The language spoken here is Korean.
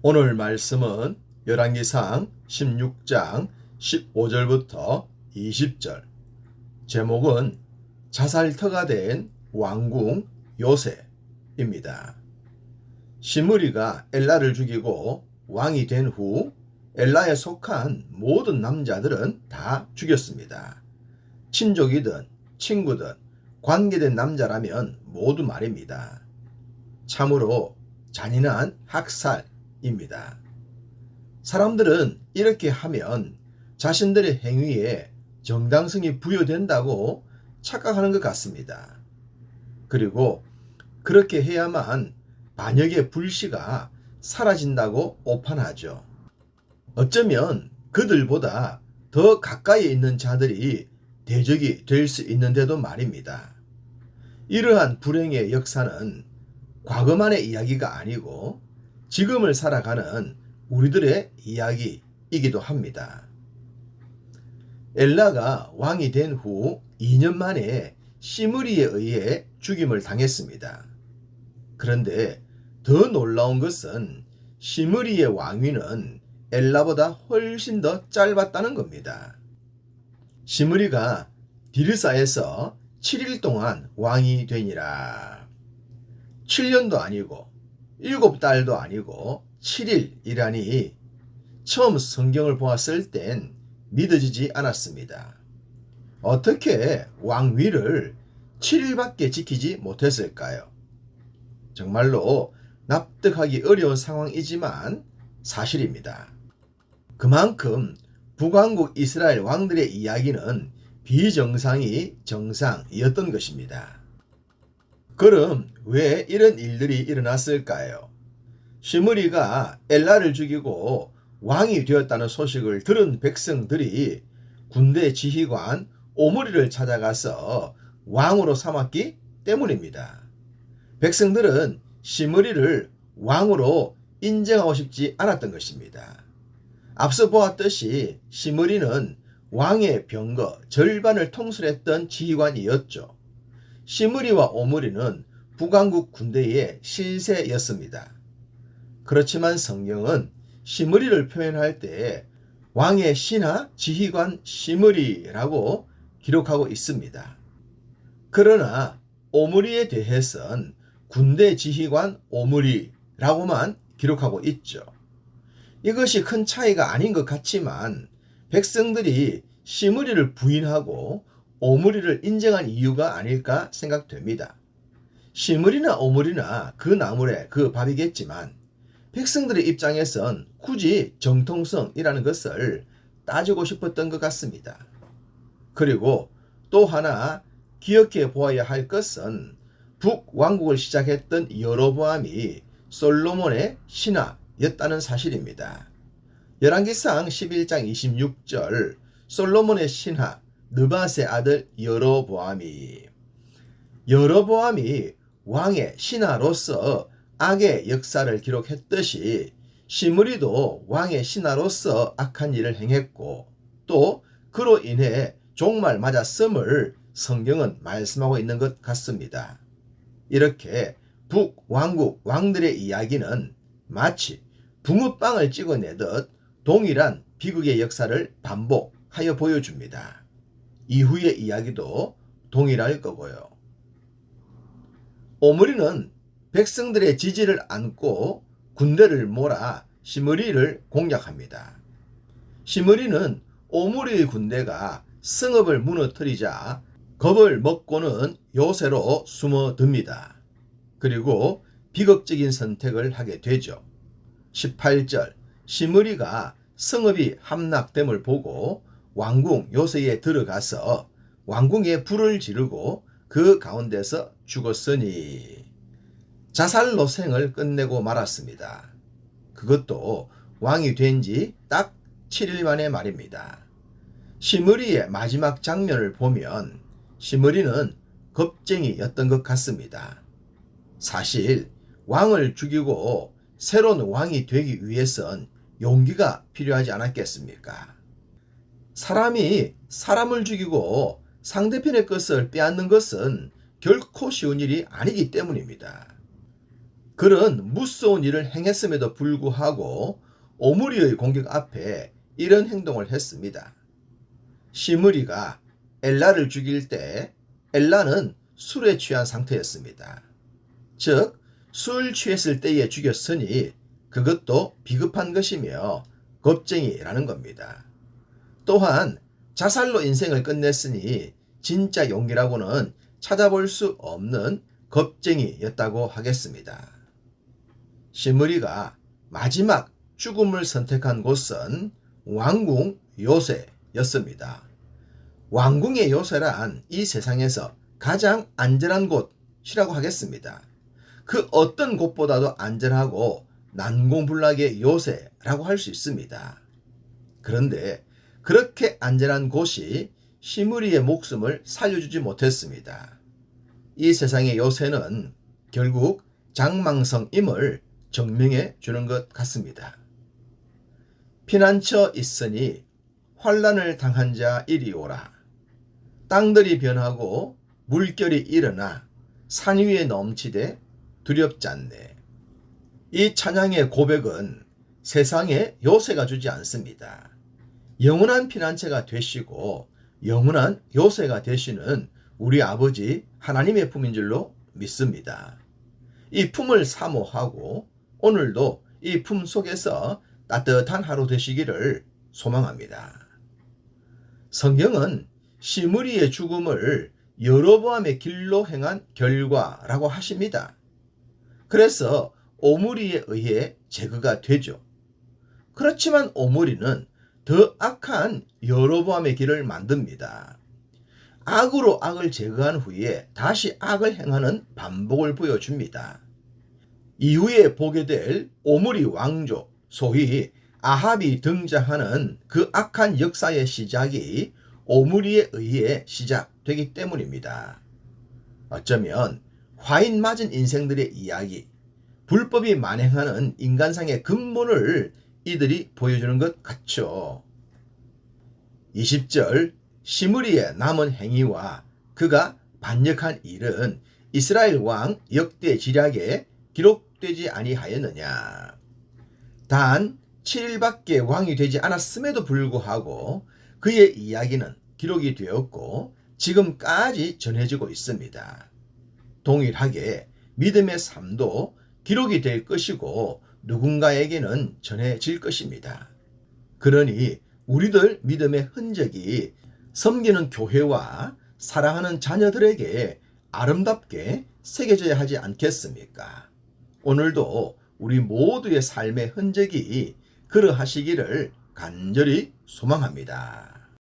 오늘 말씀은 열왕기상 16장 15절부터 20절. 제목은 자살터가 된 왕궁 요새입니다. 시므리가 엘라를 죽이고 왕이 된 후 엘라에 속한 모든 남자들은 다 죽였습니다. 친족이든 친구든 관계된 남자라면 모두 말입니다. 참으로 잔인한 학살입니다. 사람들은 이렇게 하면 자신들의 행위에 정당성이 부여된다고 착각하는 것 같습니다. 그리고 그렇게 해야만 반역의 불씨가 사라진다고 오판하죠. 어쩌면 그들보다 더 가까이에 있는 자들이 대적이 될 수 있는데도 말입니다. 이러한 불행의 역사는 과거만의 이야기가 아니고 지금을 살아가는 우리들의 이야기이기도 합니다. 엘라가 왕이 된 후 2년 만에 시므리에 의해 죽임을 당했습니다. 그런데 더 놀라운 것은 시므리의 왕위는 엘라보다 훨씬 더 짧았다는 겁니다. 시므리가 디르사에서 7일 동안 왕이 되니라. 7년도 아니고 7달도 아니고 7일이라니 처음 성경을 보았을 땐 믿어지지 않았습니다. 어떻게 왕위를 7일밖에 지키지 못했을까요? 정말로 납득하기 어려운 상황이지만 사실입니다. 그만큼 북왕국 이스라엘 왕들의 이야기는 비정상이 정상이었던 것입니다. 그럼 왜 이런 일들이 일어났을까요? 시므리가 엘라를 죽이고 왕이 되었다는 소식을 들은 백성들이 군대 지휘관 오므리를 찾아가서 왕으로 삼았기 때문입니다. 백성들은 시므리를 왕으로 인정하고 싶지 않았던 것입니다. 앞서 보았듯이 시므리는 왕의 병거 절반을 통솔했던 지휘관이었죠. 시므리와 오므리는 북왕국 군대의 실세였습니다. 그렇지만 성경은 시므리를 표현할 때 왕의 신하 지휘관 시므리라고 기록하고 있습니다. 그러나 오므리에 대해서는 군대 지휘관 오므리라고만 기록하고 있죠. 이것이 큰 차이가 아닌 것 같지만 백성들이 시므리를 부인하고 오므리를 인정한 이유가 아닐까 생각됩니다. 시므리나 오므리나 그 나물에 그 밥이겠지만 백성들의 입장에선 굳이 정통성이라는 것을 따지고 싶었던 것 같습니다. 그리고 또 하나 기억해 보아야 할 것은 북왕국을 시작했던 여로보암이 솔로몬의 신하였다는 사실입니다. 열왕기상 11장 26절 솔로몬의 신하 느밧의 아들 여로보암이 왕의 신하로서 악의 역사를 기록했듯이 시므리도 왕의 신하로서 악한 일을 행했고 또 그로 인해 종말 맞았음을 성경은 말씀하고 있는 것 같습니다. 이렇게 북왕국 왕들의 이야기는 마치 붕어빵을 찍어내듯 동일한 비극의 역사를 반복하여 보여줍니다. 이후의 이야기도 동일할 거고요. 오므리는 백성들의 지지를 안고 군대를 몰아 시므리를 공략합니다. 시므리는 오므리의 군대가 성읍을 무너뜨리자 겁을 먹고는 요새로 숨어듭니다. 그리고 비극적인 선택을 하게 되죠. 18절 시므리가 성읍이 함락됨을 보고 왕궁 요새에 들어가서 왕궁에 불을 지르고 그 가운데서 죽었으니 자살로 생을 끝내고 말았습니다. 그것도 왕이 된 지 딱 7일 만의 말입니다. 시므리의 마지막 장면을 보면 시므리는 겁쟁이였던 것 같습니다. 사실 왕을 죽이고 새로운 왕이 되기 위해선 용기가 필요하지 않았겠습니까? 사람이 사람을 죽이고 상대편의 것을 빼앗는 것은 결코 쉬운 일이 아니기 때문입니다. 그런 무서운 일을 행했음에도 불구하고 오므리의 공격 앞에 이런 행동을 했습니다. 시므리가 엘라를 죽일 때 엘라는 술에 취한 상태였습니다. 즉, 술 취했을 때에 죽였으니 그것도 비겁한 것이며 겁쟁이라는 겁니다. 또한 자살로 인생을 끝냈으니 진짜 용기라고는 찾아볼 수 없는 겁쟁이였다고 하겠습니다. 시므리가 마지막 죽음을 선택한 곳은 왕궁 요새였습니다. 왕궁의 요새란 이 세상에서 가장 안전한 곳이라고 하겠습니다. 그 어떤 곳보다도 안전하고 난공불락의 요새라고 할 수 있습니다. 그런데 그렇게 안전한 곳이 시므리의 목숨을 살려주지 못했습니다. 이 세상의 요새는 결국 장망성임을 증명해 주는 것 같습니다. 피난처 있으니 환난을 당한 자 이리 오라. 땅들이 변하고 물결이 일어나 산 위에 넘치되 두렵지 않네. 이 찬양의 고백은 세상에 요새가 주지 않습니다. 영원한 피난처가 되시고 영원한 요새가 되시는 우리 아버지 하나님의 품인 줄로 믿습니다. 이 품을 사모하고 오늘도 이 품 속에서 따뜻한 하루 되시기를 소망합니다. 성경은 시므리의 죽음을 여로보암의 길로 행한 결과라고 하십니다. 그래서 오므리에 의해 제거가 되죠. 그렇지만 오므리는 더 악한 여로보암의 길을 만듭니다. 악으로 악을 제거한 후에 다시 악을 행하는 반복을 보여줍니다. 이후에 보게 될 오므리 왕조, 소위 아합이 등장하는 그 악한 역사의 시작이 오므리에 의해 시작되기 때문입니다. 어쩌면 화인 맞은 인생들의 이야기, 불법이 만행하는 인간상의 근본을 이들이 보여주는 것 같죠. 20절 시므리의 남은 행위와 그가 반역한 일은 이스라엘 왕 역대지략에 기록되지 아니하였느냐. 단 7일밖에 왕이 되지 않았음에도 불구하고 그의 이야기는 기록이 되었고 지금까지 전해지고 있습니다. 동일하게 믿음의 삶도 기록이 될 것이고 누군가에게는 전해질 것입니다. 그러니 우리들 믿음의 흔적이 섬기는 교회와 사랑하는 자녀들에게 아름답게 새겨져야 하지 않겠습니까? 오늘도 우리 모두의 삶의 흔적이 그러하시기를 간절히 소망합니다.